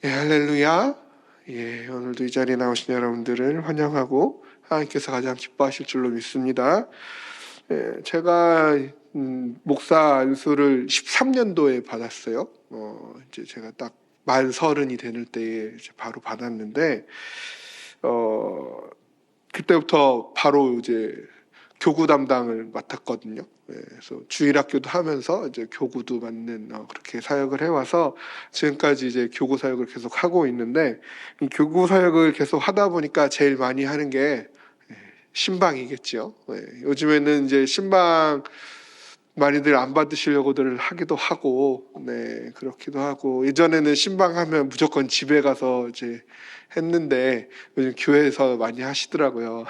할렐루야. 오늘도 이 자리에 나오신 여러분들을 환영하고 하나님께서 가장 기뻐하실 줄로 믿습니다. 제가 목사 안수를 13년도에 받았어요. 이제 제가 딱 만 30이 되는 때에 이제 바로 받았는데, 그때부터 바로 이제 교구 담당을 맡았거든요. 그래서 주일학교도 하면서 이제 교구도 맡는 그렇게 사역을 해와서 지금까지 이제 교구 사역을 계속 하고 있는데, 이 교구 사역을 계속 하다 보니까 제일 많이 하는 게 신방이겠죠. 요즘에는 이제 신방 많이들 안 받으시려고들 하기도 하고, 그렇기도 하고, 예전에는 신방하면 무조건 집에 가서 이제 했는데 요즘 교회에서 많이 하시더라고요.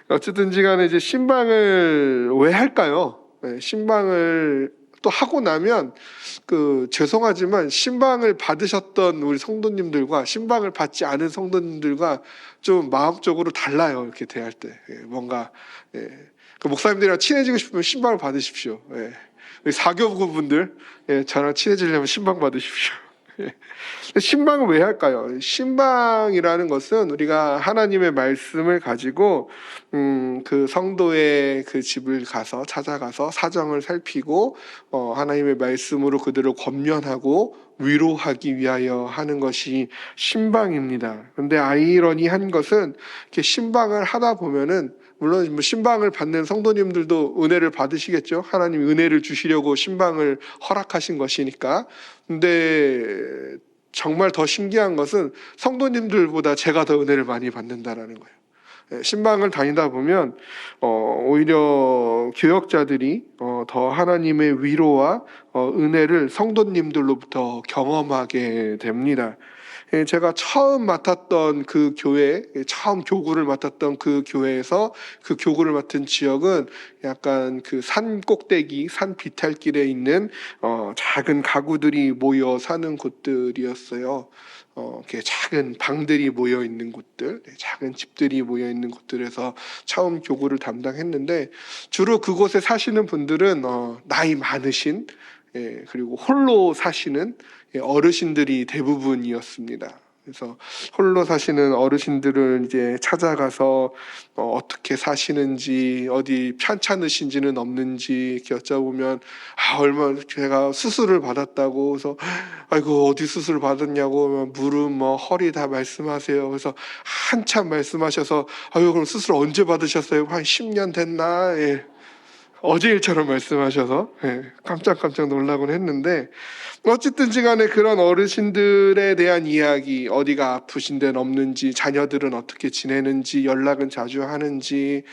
어쨌든지 간에 이제 신방을 왜 할까요? 신방을 또 하고 나면 죄송하지만 신방을 받으셨던 우리 성도님들과 신방을 받지 않은 성도님들과 좀 마음적으로 달라요. 이렇게 대할 때 뭔가 목사님들이랑 친해지고 싶으면 신방을 받으십시오. 우리 사교부 분들 저랑 친해지려면 신방 받으십시오. 신방을 왜 할까요? 신방이라는 것은 우리가 하나님의 말씀을 가지고 그 성도의 그 집을 가서 찾아가서 사정을 살피고 하나님의 말씀으로 그들을 권면하고 위로하기 위하여 하는 것이 신방입니다. 그런데 아이러니한 것은 이렇게 신방을 하다 보면은 물론 신방을 받는 성도님들도 은혜를 받으시겠죠. 하나님이 은혜를 주시려고 신방을 허락하신 것이니까. 근데 정말 더 신기한 것은 성도님들보다 제가 더 은혜를 많이 받는다라는 거예요. 신방을 다니다 보면 오히려 교역자들이 더 하나님의 위로와 은혜를 성도님들로부터 경험하게 됩니다. 제가 처음 맡았던 그 교회, 처음 교구를 맡았던 그 교회에서 그 교구를 맡은 지역은 약간 그 산 꼭대기, 산 비탈길에 있는 작은 가구들이 모여 사는 곳들이었어요. 이렇게 작은 방들이 모여 있는 곳들, 작은 집들이 모여 있는 곳들에서 처음 교구를 담당했는데, 주로 그곳에 사시는 분들은 나이 많으신 그리고 홀로 사시는 어르신들이 대부분이었습니다. 그래서 홀로 사시는 어르신들을 이제 찾아가서 어떻게 사시는지, 어디 편찮으신지는 없는지 이렇게 여쭤보면 얼마 제가 수술을 받았다고. 그래서 아이고 어디 수술 받았냐고, 무릎 허리 다 말씀하세요. 그래서 한참 말씀하셔서 아유 그럼 수술 언제 받으셨어요? 한 10년 됐나? 어제 일처럼 말씀하셔서 깜짝 놀라곤 했는데, 어쨌든지 간에 그런 어르신들에 대한 이야기, 어디가 아프신 데는 없는지, 자녀들은 어떻게 지내는지, 연락은 자주 하는지,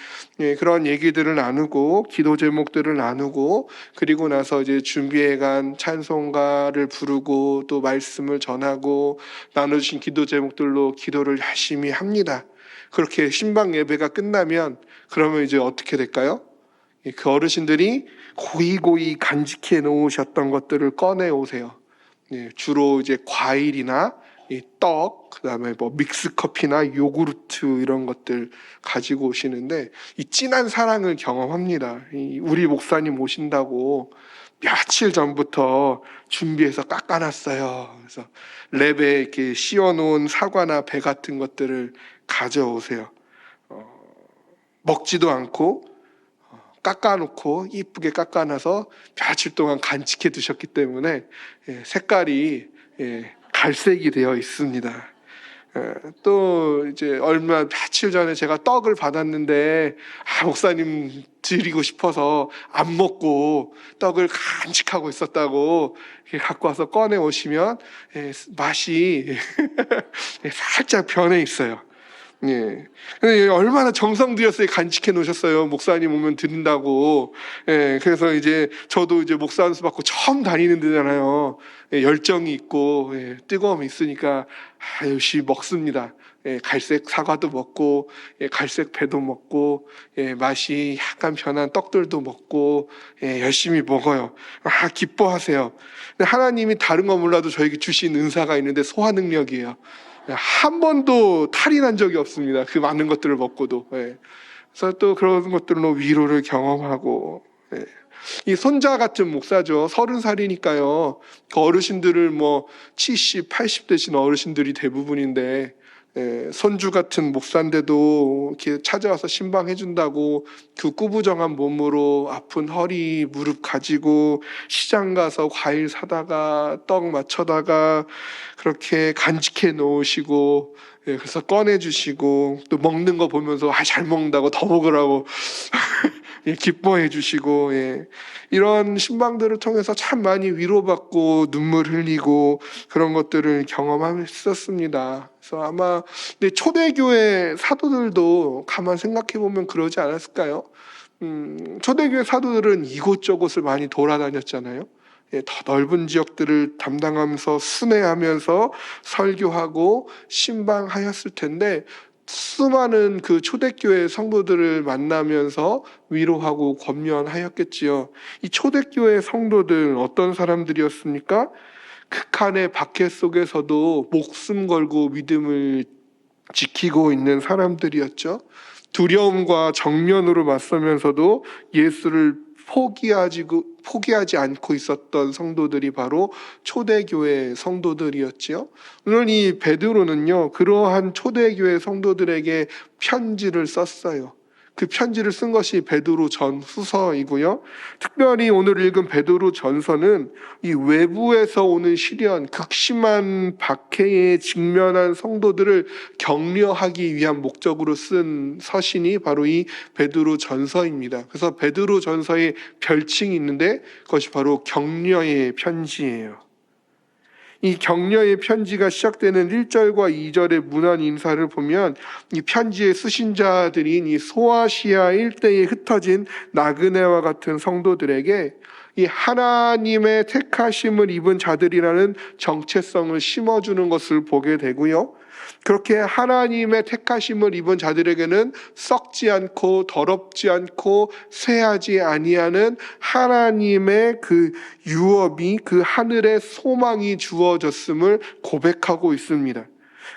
그런 얘기들을 나누고 기도 제목들을 나누고, 그리고 나서 이제 준비해간 찬송가를 부르고 또 말씀을 전하고 나눠주신 기도 제목들로 기도를 열심히 합니다. 그렇게 신방 예배가 끝나면 그러면 이제 어떻게 될까요? 그 어르신들이 고이고이 간직해 놓으셨던 것들을 꺼내 오세요. 주로 이제 과일이나 떡, 그다음에 믹스 커피나 요구르트 이런 것들 가지고 오시는데, 이 진한 사랑을 경험합니다. 우리 목사님 오신다고 며칠 전부터 준비해서 깎아놨어요. 그래서 랩에 이렇게 씌워놓은 사과나 배 같은 것들을 가져오세요. 먹지도 않고 깎아놓고 이쁘게 깎아놔서 며칠 동안 간직해 두셨기 때문에 색깔이 갈색이 되어 있습니다. 또 이제 며칠 전에 제가 떡을 받았는데 목사님 드리고 싶어서 안 먹고 떡을 간직하고 있었다고 갖고 와서 꺼내 오시면 맛이 살짝 변해 있어요. 근데 얼마나 정성 들여서 간직해 놓으셨어요. 목사님 오면 드린다고. 그래서 이제 저도 이제 목사 안수 받고 처음 다니는 데잖아요. 열정이 있고 뜨거움이 있으니까 열심히 먹습니다. 갈색 사과도 먹고 갈색 배도 먹고 맛이 약간 변한 떡들도 먹고 열심히 먹어요. 기뻐하세요. 근데 하나님이 다른 거 몰라도 저에게 주신 은사가 있는데 소화 능력이에요. 한 번도 탈이 난 적이 없습니다. 그 많은 것들을 먹고도. 그래서 또 그런 것들로 위로를 경험하고, 이 손자 같은 목사죠. 30살이니까요. 그 어르신들을 70, 80 되신 어르신들이 대부분인데, 손주 같은 목사인데도 이렇게 찾아와서 신방해준다고 그 꾸부정한 몸으로 아픈 허리, 무릎 가지고 시장 가서 과일 사다가 떡 맞춰다가 그렇게 간직해 놓으시고, 그래서 꺼내주시고, 또 먹는 거 보면서 잘 먹는다고 더 먹으라고 기뻐해 주시고, 이런 신방들을 통해서 참 많이 위로받고 눈물 흘리고 그런 것들을 경험했었습니다. 그래서 아마 초대교회 사도들도 가만 생각해 보면 그러지 않았을까요? 초대교회 사도들은 이곳저곳을 많이 돌아다녔잖아요. 더 넓은 지역들을 담당하면서 순회하면서 설교하고 신방하였을 텐데, 수많은 그 초대교회 성도들을 만나면서 위로하고 권면하였겠지요. 이 초대교회 성도들 어떤 사람들이었습니까? 극한의 박해 속에서도 목숨 걸고 믿음을 지키고 있는 사람들이었죠. 두려움과 정면으로 맞서면서도 예수를 포기하지 않고 있었던 성도들이 바로 초대교회 성도들이었지요. 오늘 이 베드로는요, 그러한 초대교회 성도들에게 편지를 썼어요. 그 편지를 쓴 것이 베드로 전후서이고요. 특별히 오늘 읽은 베드로 전서는 이 외부에서 오는 시련, 극심한 박해에 직면한 성도들을 격려하기 위한 목적으로 쓴 서신이 바로 이 베드로 전서입니다. 그래서 베드로 전서에 별칭이 있는데 그것이 바로 격려의 편지예요. 이 격려의 편지가 시작되는 1절과 2절의 문안 인사를 보면 이 편지의 수신자들인 이 소아시아 일대에 흩어진 나그네와 같은 성도들에게 이 하나님의 택하심을 입은 자들이라는 정체성을 심어주는 것을 보게 되고요. 그렇게 하나님의 택하심을 입은 자들에게는 썩지 않고 더럽지 않고 쇠하지 아니하는 하나님의 그 유업이, 그 하늘의 소망이 주어졌음을 고백하고 있습니다.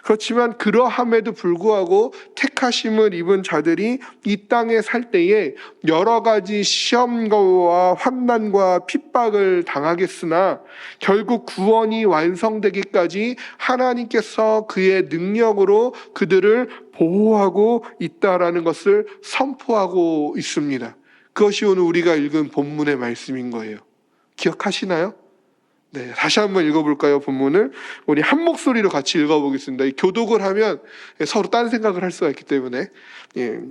그렇지만 그러함에도 불구하고 택하심을 입은 자들이 이 땅에 살 때에 여러 가지 시험과 환난과 핍박을 당하겠으나 결국 구원이 완성되기까지 하나님께서 그의 능력으로 그들을 보호하고 있다라는 것을 선포하고 있습니다. 그것이 오늘 우리가 읽은 본문의 말씀인 거예요. 기억하시나요? 네, 다시 한번 읽어볼까요? 본문을 우리 한 목소리로 같이 읽어보겠습니다. 이 교독을 하면 서로 딴 생각을 할 수가 있기 때문에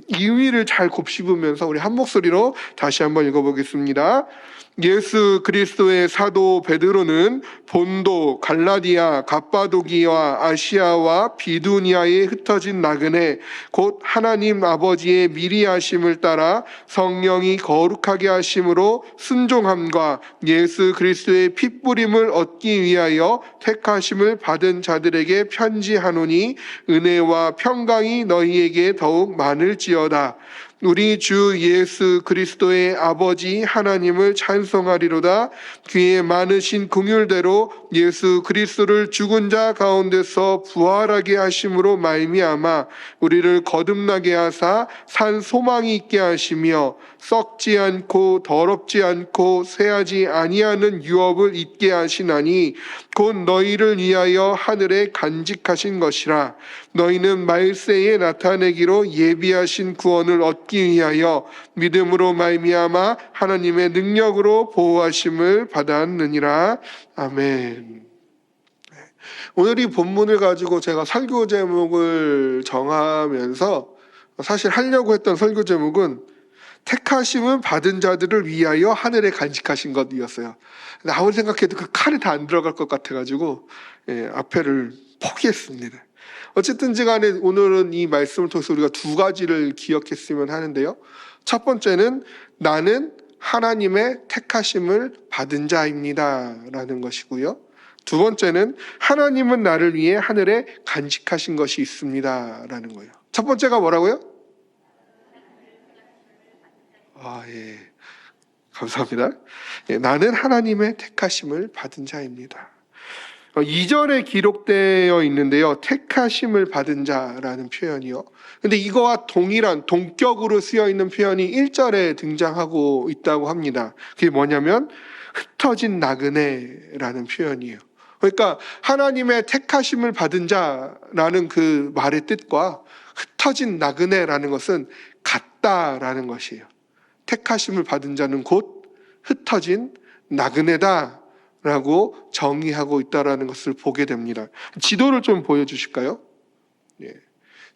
이의를 잘 곱씹으면서 우리 한 목소리로 다시 한번 읽어보겠습니다. 예수 그리스도의 사도 베드로는 본도, 갈라디아, 갑바도기와 아시아와 비두니아에 흩어진 나그네 곧 하나님 아버지의 미리 하심을 따라 성령이 거룩하게 하심으로 순종함과 예수 그리스도의 핏부림을 얻기 위하여 택하심을 받은 자들에게 편지하노니 은혜와 평강이 너희에게 더욱 많을지어다. 우리 주 예수 그리스도의 아버지 하나님을 찬송하리로다. 그의 많으신 긍휼대로 예수 그리스도를 죽은 자 가운데서 부활하게 하심으로 말미암아 우리를 거듭나게 하사 산 소망이 있게 하시며 썩지 않고 더럽지 않고 쇠하지 아니하는 유업을 잊게 하시나니 곧 너희를 위하여 하늘에 간직하신 것이라. 너희는 말세에 나타내기로 예비하신 구원을 얻기 위하여 믿음으로 말미암아 하나님의 능력으로 보호하심을 받았느니라. 아멘. 오늘 이 본문을 가지고 제가 설교 제목을 정하면서 사실 하려고 했던 설교 제목은 택하심은 받은 자들을 위하여 하늘에 간직하신 것이었어요. 근데 아무리 생각해도 그 칼이 다 안 들어갈 것 같아가지고 앞에를 포기했습니다. 어쨌든지 간에 오늘은 이 말씀을 통해서 우리가 두 가지를 기억했으면 하는데요. 첫 번째는 나는 하나님의 택하심을 받은 자입니다 라는 것이고요. 두 번째는 하나님은 나를 위해 하늘에 간직하신 것이 있습니다 라는 거예요. 첫 번째가 뭐라고요? 예. 감사합니다. 나는 하나님의 택하심을 받은 자입니다. 2절에 기록되어 있는데요. 택하심을 받은 자라는 표현이요. 근데 이거와 동일한 동격으로 쓰여 있는 표현이 1절에 등장하고 있다고 합니다. 그게 뭐냐면 흩어진 나그네라는 표현이에요. 그러니까 하나님의 택하심을 받은 자라는 그 말의 뜻과 흩어진 나그네라는 것은 같다라는 것이에요. 택하심을 받은 자는 곧 흩어진 나그네다 라고 정의하고 있다는 것을 보게 됩니다. 지도를 좀 보여주실까요? 예.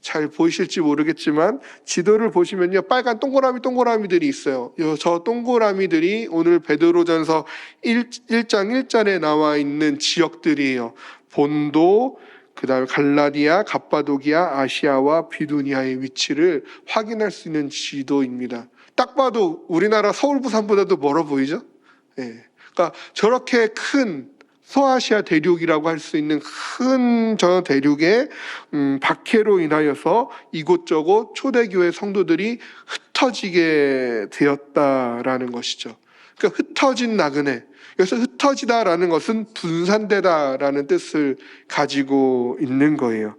잘 보이실지 모르겠지만 지도를 보시면요, 빨간 동그라미들이 있어요. 저 동그라미들이 오늘 베드로전서 1장 1절에 나와 있는 지역들이에요. 본도, 그 다음에 갈라디아, 갑바도기아, 아시아와 비두니아의 위치를 확인할 수 있는 지도입니다. 딱 봐도 우리나라 서울, 부산보다도 멀어 보이죠? 예. 그러니까 저렇게 큰 소아시아 대륙이라고 할 수 있는 큰 저 대륙의 박해로 인하여서 이곳저곳 초대교회 성도들이 흩어지게 되었다라는 것이죠. 그러니까 흩어진 나그네. 여기서 흩어지다라는 것은 분산되다라는 뜻을 가지고 있는 거예요.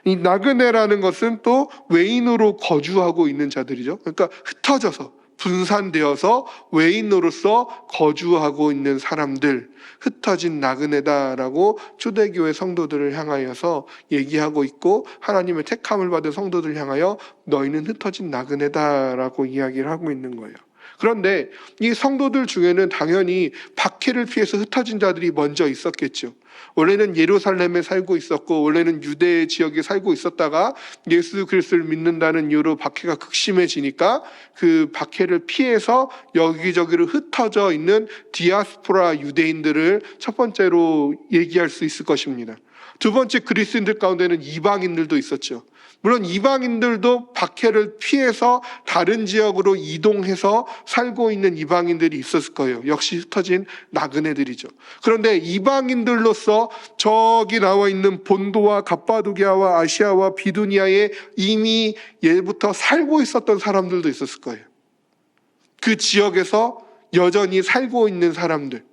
이 나그네라는 것은 또 외인으로 거주하고 있는 자들이죠. 그러니까 흩어져서 분산되어서 외인으로서 거주하고 있는 사람들, 흩어진 나그네다라고 초대교회 성도들을 향하여서 얘기하고 있고, 하나님의 택함을 받은 성도들을 향하여 너희는 흩어진 나그네다라고 이야기를 하고 있는 거예요. 그런데 이 성도들 중에는 당연히 박해를 피해서 흩어진 자들이 먼저 있었겠죠. 원래는 예루살렘에 살고 있었고, 원래는 유대 지역에 살고 있었다가 예수 그리스도를 믿는다는 이유로 박해가 극심해지니까 그 박해를 피해서 여기저기로 흩어져 있는 디아스포라 유대인들을 첫 번째로 얘기할 수 있을 것입니다. 두 번째, 그리스인들 가운데는 이방인들도 있었죠. 물론 이방인들도 박해를 피해서 다른 지역으로 이동해서 살고 있는 이방인들이 있었을 거예요. 역시 흩어진 나그네들이죠. 그런데 이방인들로서 저기 나와 있는 본도와 갑바도기아와 아시아와 비두니아에 이미 예부터 살고 있었던 사람들도 있었을 거예요. 그 지역에서 여전히 살고 있는 사람들,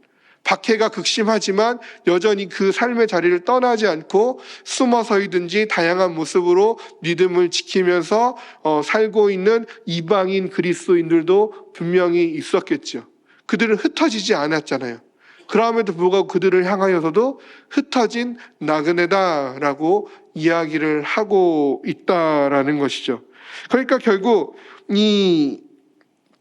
박해가 극심하지만 여전히 그 삶의 자리를 떠나지 않고 숨어서이든지 다양한 모습으로 믿음을 지키면서 살고 있는 이방인 그리스도인들도 분명히 있었겠죠. 그들은 흩어지지 않았잖아요. 그럼에도 불구하고 그들을 향하여서도 흩어진 나그네다라고 이야기를 하고 있다라는 것이죠. 그러니까 결국 이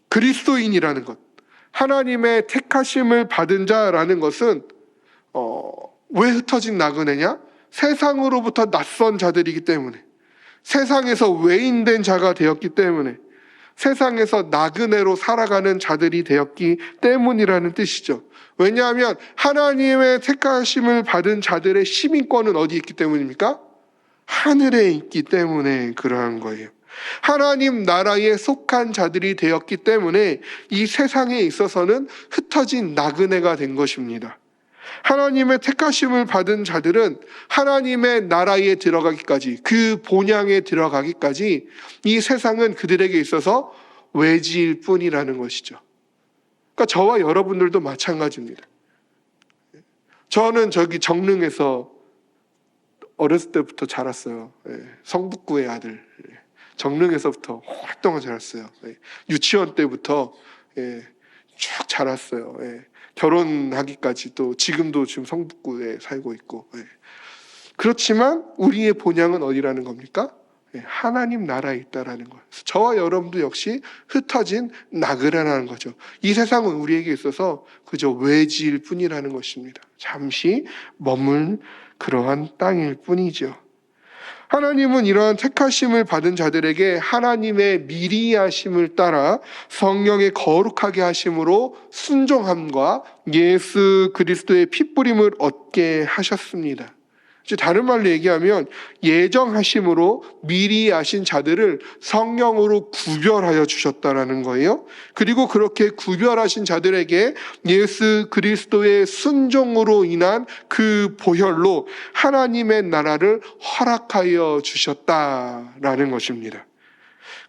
그리스도인이라는 것, 하나님의 택하심을 받은 자라는 것은 왜 흩어진 나그네냐? 세상으로부터 낯선 자들이기 때문에, 세상에서 외인된 자가 되었기 때문에, 세상에서 나그네로 살아가는 자들이 되었기 때문이라는 뜻이죠. 왜냐하면 하나님의 택하심을 받은 자들의 시민권은 어디 있기 때문입니까? 하늘에 있기 때문에 그러한 거예요. 하나님 나라에 속한 자들이 되었기 때문에 이 세상에 있어서는 흩어진 나그네가 된 것입니다. 하나님의 택하심을 받은 자들은 하나님의 나라에 들어가기까지, 그 본향에 들어가기까지 이 세상은 그들에게 있어서 외지일 뿐이라는 것이죠. 그러니까 저와 여러분들도 마찬가지입니다. 저는 저기 정릉에서 어렸을 때부터 자랐어요. 성북구의 아들. 정릉에서부터 오랫동안 자랐어요. 유치원 때부터 쭉 자랐어요. 결혼하기까지, 또 지금도 지금 성북구에 살고 있고. 그렇지만 우리의 본향은 어디라는 겁니까? 하나님 나라에 있다라는 거예요. 저와 여러분도 역시 흩어진 나그네라는 거죠. 이 세상은 우리에게 있어서 그저 외지일 뿐이라는 것입니다. 잠시 머물 그러한 땅일 뿐이죠. 하나님은 이러한 택하심을 받은 자들에게 하나님의 미리 하심을 따라 성령의 거룩하게 하심으로 순종함과 예수 그리스도의 핏부림을 얻게 하셨습니다. 다른 말로 얘기하면 예정하심으로 미리 아신 자들을 성령으로 구별하여 주셨다라는 거예요. 그리고 그렇게 구별하신 자들에게 예수 그리스도의 순종으로 인한 그 보혈로 하나님의 나라를 허락하여 주셨다라는 것입니다.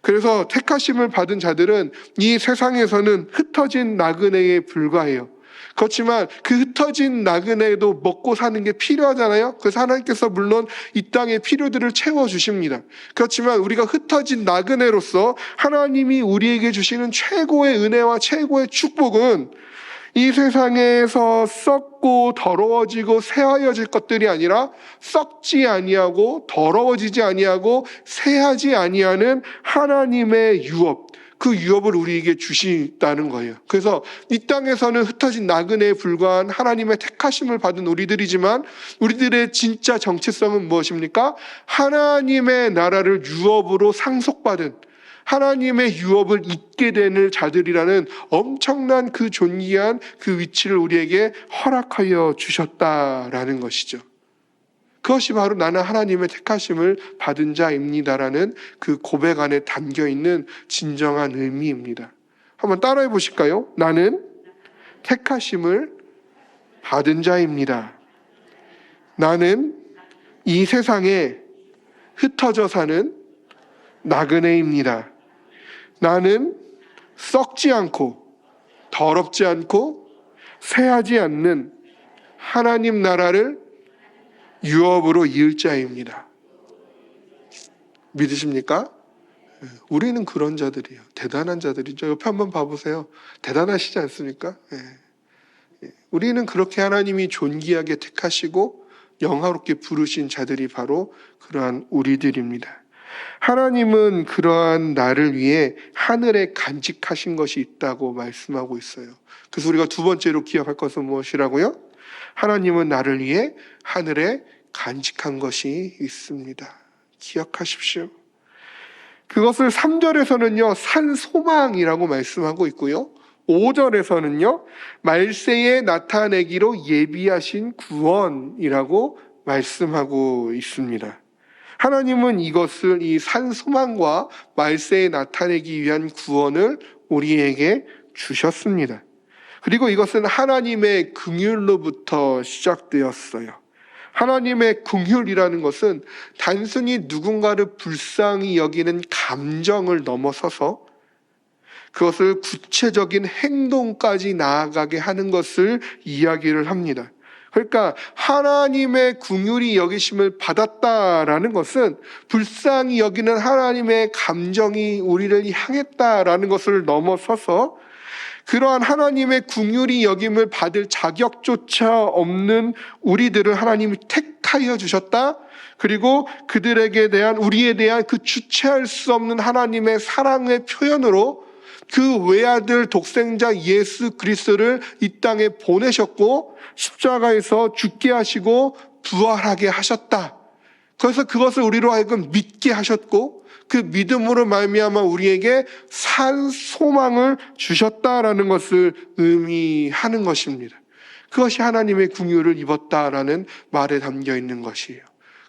그래서 택하심을 받은 자들은 이 세상에서는 흩어진 나그네에 불과해요. 그렇지만 그 흩어진 나그네도 먹고 사는 게 필요하잖아요. 그래서 하나님께서 물론 이 땅의 필요들을 채워주십니다. 그렇지만 우리가 흩어진 나그네로서 하나님이 우리에게 주시는 최고의 은혜와 최고의 축복은 이 세상에서 썩고 더러워지고 새하여질 것들이 아니라 썩지 아니하고 더러워지지 아니하고 새하지 아니하는 하나님의 유업, 그 유업을 우리에게 주신다는 거예요. 그래서 이 땅에서는 흩어진 나그네에 불과한 하나님의 택하심을 받은 우리들이지만 우리들의 진짜 정체성은 무엇입니까? 하나님의 나라를 유업으로 상속받은, 하나님의 유업을 잇게 되는 자들이라는 엄청난 그 존귀한 그 위치를 우리에게 허락하여 주셨다라는 것이죠. 그것이 바로 나는 하나님의 택하심을 받은 자입니다라는 그 고백 안에 담겨있는 진정한 의미입니다. 한번 따라해 보실까요? 나는 택하심을 받은 자입니다. 나는 이 세상에 흩어져 사는 나그네입니다. 나는 썩지 않고 더럽지 않고 새하지 않는 하나님 나라를 유업으로 이을 자입니다. 믿으십니까? 우리는 그런 자들이에요. 대단한 자들이죠. 옆에 한번 봐보세요. 대단하시지 않습니까? 우리는 그렇게 하나님이 존귀하게 택하시고 영화롭게 부르신 자들이 바로 그러한 우리들입니다. 하나님은 그러한 나를 위해 하늘에 간직하신 것이 있다고 말씀하고 있어요. 그래서 우리가 두 번째로 기억할 것은 무엇이라고요? 하나님은 나를 위해 하늘에 간직한 것이 있습니다. 기억하십시오. 그것을 3절에서는요, 산 소망이라고 말씀하고 있고요. 5절에서는요, 말세에 나타내기로 예비하신 구원이라고 말씀하고 있습니다. 하나님은 이것을 이 산 소망과 말세에 나타내기 위한 구원을 우리에게 주셨습니다. 그리고 이것은 하나님의 긍휼로부터 시작되었어요. 하나님의 긍휼이라는 것은 단순히 누군가를 불쌍히 여기는 감정을 넘어서서 그것을 구체적인 행동까지 나아가게 하는 것을 이야기를 합니다. 그러니까 하나님의 긍휼이 여기심을 받았다라는 것은 불쌍히 여기는 하나님의 감정이 우리를 향했다라는 것을 넘어서서 그러한 하나님의 긍휼이 여김을 받을 자격조차 없는 우리들을 하나님이 택하여 주셨다. 그리고 그들에게 대한, 우리에 대한 그 주체할 수 없는 하나님의 사랑의 표현으로 그 외아들 독생자 예수 그리스도를 이 땅에 보내셨고 십자가에서 죽게 하시고 부활하게 하셨다. 그래서 그것을 우리로 하여금 믿게 하셨고 그 믿음으로 말미암아 우리에게 산 소망을 주셨다라는 것을 의미하는 것입니다. 그것이 하나님의 긍휼을 입었다라는 말에 담겨 있는 것이에요.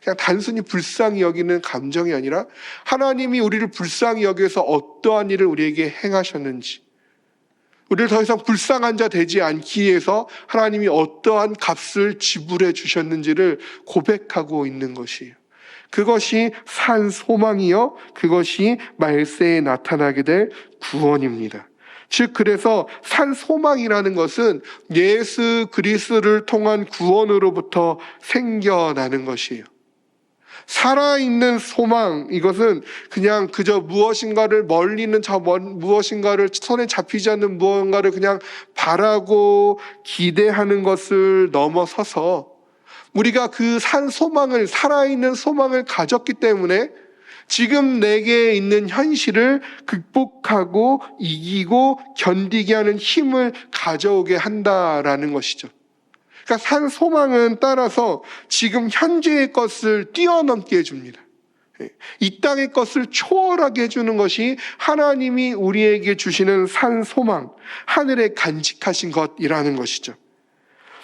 그냥 단순히 불쌍히 여기는 감정이 아니라 하나님이 우리를 불쌍히 여겨서 어떠한 일을 우리에게 행하셨는지, 우리를 더 이상 불쌍한 자 되지 않기 위해서 하나님이 어떠한 값을 지불해 주셨는지를 고백하고 있는 것이에요. 그것이 산 소망이요, 그것이 말세에 나타나게 될 구원입니다. 즉 그래서 산 소망이라는 것은 예수 그리스도를 통한 구원으로부터 생겨나는 것이에요. 살아있는 소망, 이것은 그냥 그저 무엇인가를 멀리 있는 무엇인가를 손에 잡히지 않는 무언가를 그냥 바라고 기대하는 것을 넘어서서 우리가 그 산 소망을, 살아있는 소망을 가졌기 때문에 지금 내게 있는 현실을 극복하고 이기고 견디게 하는 힘을 가져오게 한다라는 것이죠. 그러니까 산 소망은 따라서 지금 현재의 것을 뛰어넘게 해줍니다. 이 땅의 것을 초월하게 해주는 것이 하나님이 우리에게 주시는 산 소망, 하늘에 간직하신 것이라는 것이죠.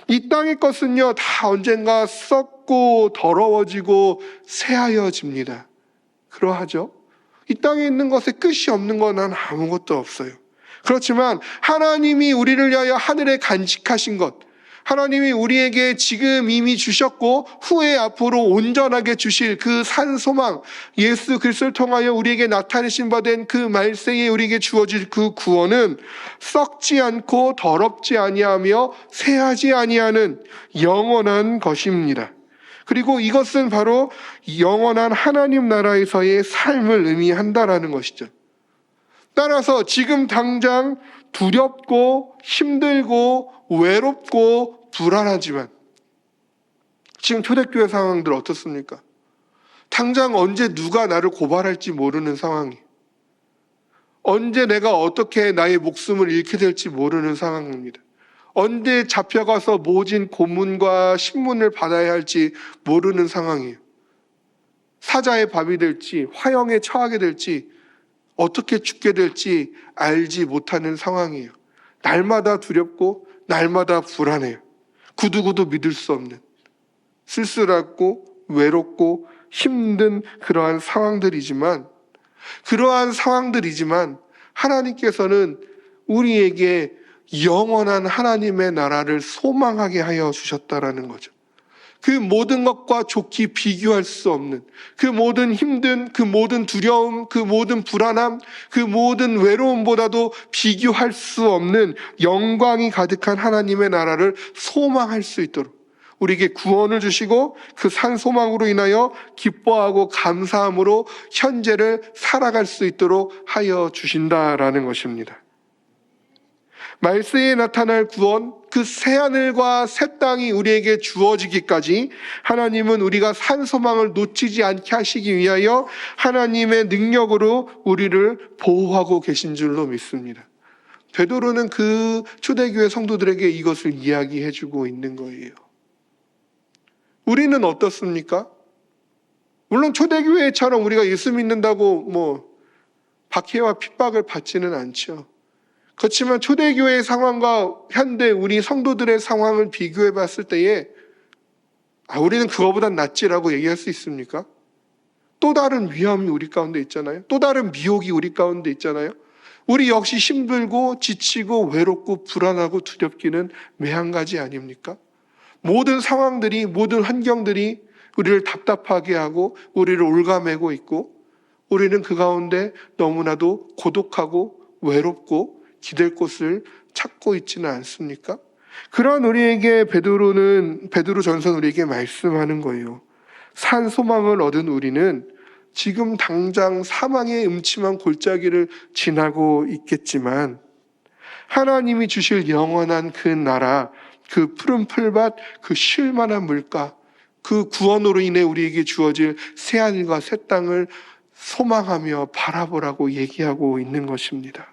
이 땅의 것은요, 다 언젠가 썩고 더러워지고 새하여집니다. 그러하죠. 이 땅에 있는 것에 끝이 없는 건 아무것도 없어요. 그렇지만 하나님이 우리를 위하여 하늘에 간직하신 것, 하나님이 우리에게 지금 이미 주셨고 후에 앞으로 온전하게 주실 그 산 소망, 예수 그리스도를 통하여 우리에게 나타내신 바 된 그 말세에 우리에게 주어질 그 구원은 썩지 않고 더럽지 아니하며 새하지 아니하는 영원한 것입니다. 그리고 이것은 바로 영원한 하나님 나라에서의 삶을 의미한다라는 것이죠. 따라서 지금 당장 두렵고 힘들고 외롭고 불안하지만 지금 초대교회 상황들 어떻습니까? 당장 언제 누가 나를 고발할지 모르는 상황이, 언제 내가 어떻게 나의 목숨을 잃게 될지 모르는 상황입니다. 언제 잡혀가서 모진 고문과 신문을 받아야 할지 모르는 상황이에요. 사자의 밥이 될지 화형에 처하게 될지 어떻게 죽게 될지 알지 못하는 상황이에요. 날마다 두렵고 날마다 불안해요. 구두구두 믿을 수 없는 쓸쓸하고 외롭고 힘든 그러한 상황들이지만 하나님께서는 우리에게 영원한 하나님의 나라를 소망하게 하여 주셨다라는 거죠. 그 모든 것과 좋게 비교할 수 없는, 그 모든 힘든, 그 모든 두려움, 그 모든 불안함, 그 모든 외로움보다도 비교할 수 없는 영광이 가득한 하나님의 나라를 소망할 수 있도록 우리에게 구원을 주시고 그 산 소망으로 인하여 기뻐하고 감사함으로 현재를 살아갈 수 있도록 하여 주신다라는 것입니다. 말세에 나타날 구원, 그 새하늘과 새 땅이 우리에게 주어지기까지 하나님은 우리가 산 소망을 놓치지 않게 하시기 위하여 하나님의 능력으로 우리를 보호하고 계신 줄로 믿습니다. 베드로는 그 초대교회 성도들에게 이것을 이야기해주고 있는 거예요. 우리는 어떻습니까? 물론 초대교회처럼 우리가 예수 믿는다고 박해와 핍박을 받지는 않죠. 그렇지만 초대교회의 상황과 현대 우리 성도들의 상황을 비교해 봤을 때에 우리는 그거보단 낫지라고 얘기할 수 있습니까? 또 다른 위험이 우리 가운데 있잖아요. 또 다른 미혹이 우리 가운데 있잖아요. 우리 역시 힘들고 지치고 외롭고 불안하고 두렵기는 매한가지 아닙니까? 모든 상황들이, 모든 환경들이 우리를 답답하게 하고 우리를 올가매고 있고 우리는 그 가운데 너무나도 고독하고 외롭고 기댈 곳을 찾고 있지는 않습니까? 그러한 우리에게 베드로 전서는 우리에게 말씀하는 거예요. 산 소망을 얻은 우리는 지금 당장 사망의 음침한 골짜기를 지나고 있겠지만 하나님이 주실 영원한 그 나라, 그 푸른 풀밭, 그 쉴만한 물가, 그 구원으로 인해 우리에게 주어질 새하늘과 새 땅을 소망하며 바라보라고 얘기하고 있는 것입니다.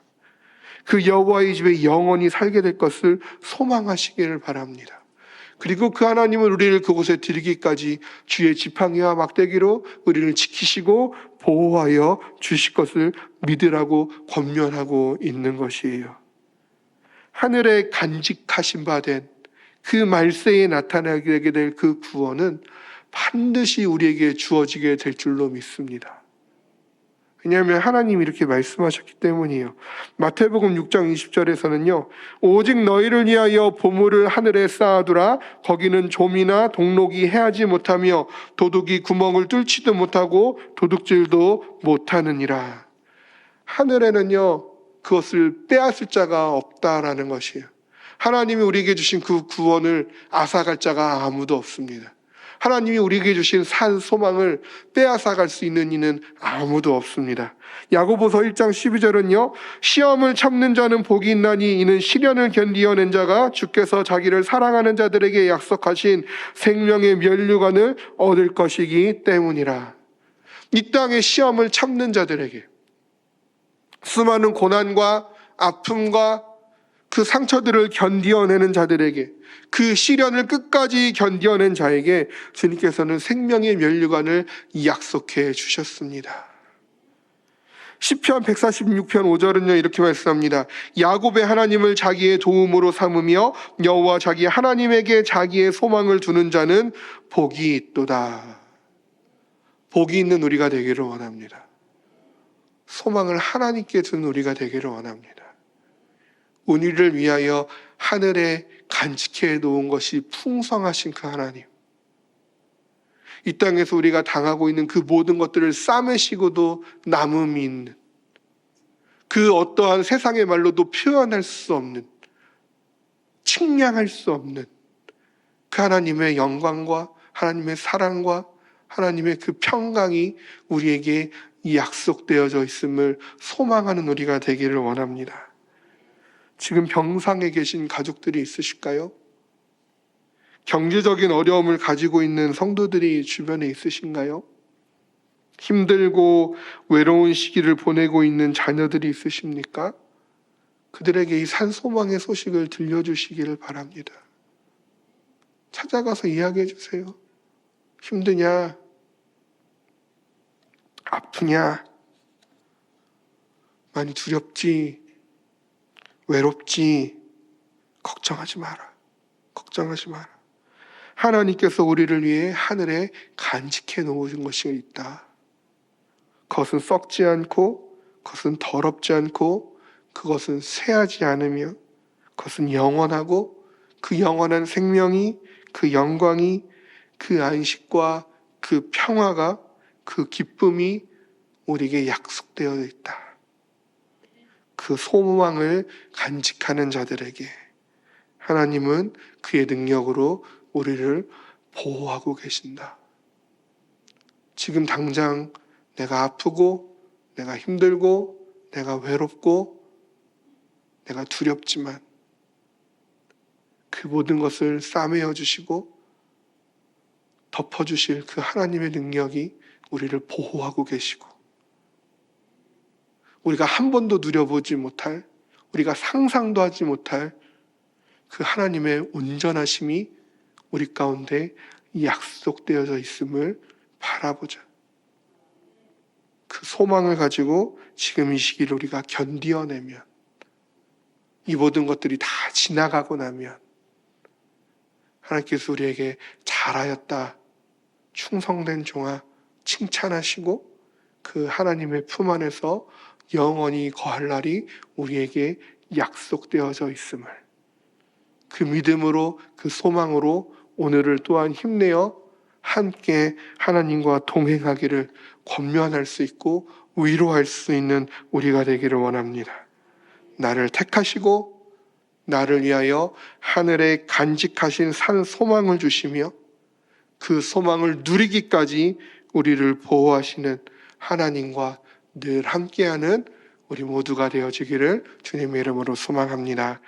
그 여호와의 집에 영원히 살게 될 것을 소망하시기를 바랍니다. 그리고 그 하나님은 우리를 그곳에 드리기까지 주의 지팡이와 막대기로 우리를 지키시고 보호하여 주실 것을 믿으라고 권면하고 있는 것이에요. 하늘에 간직하신 바 된 그 말세에 나타나게 될 그 구원은 반드시 우리에게 주어지게 될 줄로 믿습니다. 왜냐하면 하나님이 이렇게 말씀하셨기 때문이에요. 마태복음 6장 20절에서는요. 오직 너희를 위하여 보물을 하늘에 쌓아두라. 거기는 좀이나 동록이 해하지 못하며 도둑이 구멍을 뚫지도 못하고 도둑질도 못하느니라. 하늘에는요. 그것을 빼앗을 자가 없다라는 것이에요. 하나님이 우리에게 주신 그 구원을 앗아갈 자가 아무도 없습니다. 하나님이 우리에게 주신 산 소망을 빼앗아갈 수 있는 이는 아무도 없습니다. 야고보서 1장 12절은요. 시험을 참는 자는 복이 있나니 이는 시련을 견디어낸 자가 주께서 자기를 사랑하는 자들에게 약속하신 생명의 면류관을 얻을 것이기 때문이라. 이 땅의 시험을 참는 자들에게 수많은 고난과 아픔과 그 상처들을 견디어내는 자들에게 그 시련을 끝까지 견디어낸 자에게 주님께서는 생명의 면류관을 약속해 주셨습니다. 시편 146편 5절은요 이렇게 말씀합니다. 야곱의 하나님을 자기의 도움으로 삼으며 여호와 자기 하나님에게 자기의 소망을 두는 자는 복이 있도다. 복이 있는 우리가 되기를 원합니다. 소망을 하나님께 두는 우리가 되기를 원합니다. 우리를 위하여 하늘에 간직해 놓은 것이 풍성하신 그 하나님, 이 땅에서 우리가 당하고 있는 그 모든 것들을 싸매시고도 남음이 있는, 그 어떠한 세상의 말로도 표현할 수 없는, 측량할 수 없는 그 하나님의 영광과 하나님의 사랑과 하나님의 그 평강이 우리에게 약속되어져 있음을 소망하는 우리가 되기를 원합니다. 지금 병상에 계신 가족들이 있으실까요? 경제적인 어려움을 가지고 있는 성도들이 주변에 있으신가요? 힘들고 외로운 시기를 보내고 있는 자녀들이 있으십니까? 그들에게 이 산소망의 소식을 들려주시기를 바랍니다. 찾아가서 이야기해 주세요. 힘드냐? 아프냐? 많이 두렵지? 외롭지? 걱정하지 마라. 걱정하지 마라. 하나님께서 우리를 위해 하늘에 간직해 놓으신 것이 있다. 그것은 썩지 않고, 그것은 더럽지 않고, 그것은 쇠하지 않으며, 그것은 영원하고, 그 영원한 생명이, 그 영광이, 그 안식과 그 평화가, 그 기쁨이 우리에게 약속되어 있다. 그 소망을 간직하는 자들에게 하나님은 그의 능력으로 우리를 보호하고 계신다. 지금 당장 내가 아프고, 내가 힘들고, 내가 외롭고, 내가 두렵지만 그 모든 것을 싸매어 주시고 덮어주실 그 하나님의 능력이 우리를 보호하고 계시고, 우리가 한 번도 누려보지 못할, 우리가 상상도 하지 못할 그 하나님의 온전하심이 우리 가운데 약속되어져 있음을 바라보자. 그 소망을 가지고 지금 이 시기를 우리가 견디어내면, 이 모든 것들이 다 지나가고 나면 하나님께서 우리에게 잘하였다, 충성된 종아 칭찬하시고 그 하나님의 품 안에서 영원히 거할 날이 우리에게 약속되어져 있음을, 그 믿음으로, 그 소망으로 오늘을 또한 힘내어 함께 하나님과 동행하기를 권면할 수 있고 위로할 수 있는 우리가 되기를 원합니다. 나를 택하시고 나를 위하여 하늘에 간직하신 산 소망을 주시며 그 소망을 누리기까지 우리를 보호하시는 하나님과 늘 함께하는 우리 모두가 되어지기를 주님의 이름으로 소망합니다.